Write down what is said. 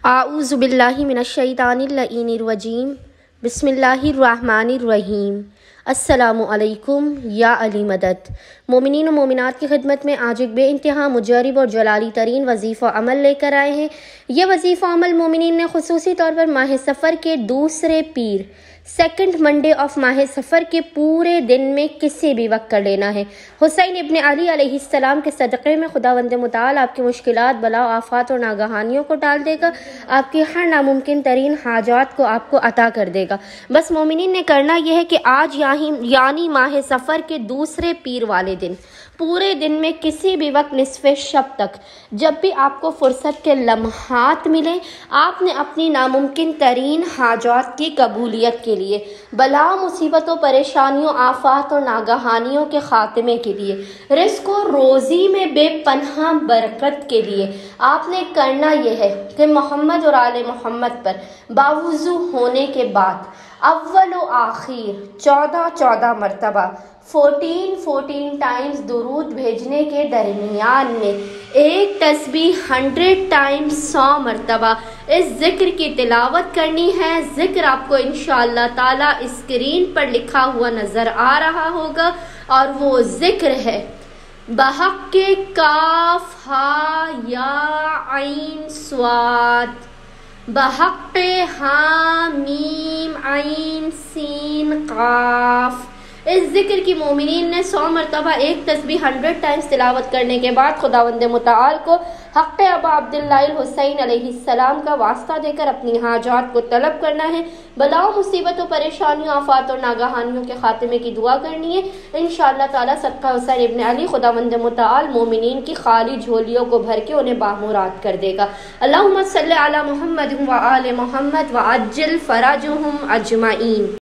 اعوذ باللہ من الشیطان اللعین الرجیم بسم اللہ الرحمن الرحیم۔ السلام علیکم یا علی مدد۔ مومنین و مومنات کی خدمت میں آج ایک بے انتہا مجرب اور جلالی ترین وظیفہ عمل لے کر آئے ہیں۔ یہ وظیفہ عمل مومنین نے خصوصی طور پر ماہ سفر کے دوسرے پیر سیکنڈ منڈے آف ماہ سفر کے پورے دن میں کسی بھی وقت کر لینا ہے۔ حسین ابن علی علیہ السلام کے صدقے میں خداوند متعال آپ کی مشکلات، بلا، آفات اور ناگہانیوں کو ٹال دے گا، آپ کی ہر ناممکن ترین حاجات کو آپ کو عطا کر دے گا۔ بس مومنین نے کرنا یہ ہے کہ آج یعنی ماہ سفر کے دوسرے پیر والے دن پورے دن میں کسی بھی وقت نصف شب تک جب بھی آپ کو فرصت کے لمحات ملیں، آپ نے اپنی ناممکن ترین حاجات کی قبولیت کے لیے، بلا، مصیبتوں، پریشانیوں، آفات اور ناگہانیوں کے خاتمے کے لیے، رزق و روزی میں بے پناہ برکت کے لیے آپ نے کرنا یہ ہے کہ محمد اور آل محمد پر باوضو ہونے کے بعد اول و آخر 14 مرتبہ 14 ٹائمز درود بھیجنے کے درمیان میں ایک تسبیح 100 ٹائمز 100 مرتبہ اس ذکر کی تلاوت کرنی ہے۔ ذکر آپ کو انشاءاللہ تعالی اسکرین پر لکھا ہوا نظر آ رہا ہوگا، اور وہ ذکر ہے بحق کاف ہا یا عین صاد، بحق ہا میم عین سین قاف۔ اس ذکر کی مومنین نے 100 مرتبہ ایک تسبیح 100 ٹائمز تلاوت کرنے کے بعد خداوند متعال کو حق ابا عبداللہ الحسین علیہ السلام کا واسطہ دے کر اپنی حاجات کو طلب کرنا ہے، بلاؤ، مصیبتوں، پریشانیوں، آفات اور ناگہانیوں کے خاتمے کی دعا کرنی ہے۔ انشاءاللہ تعالی صدقہ حسین ابن علی خداوند متعال مومنین کی خالی جھولیوں کو بھر کے انہیں بامراد کر دے گا۔ اللہم صلی علی محمد و آل محمد وعجل فرجہم اجمعین۔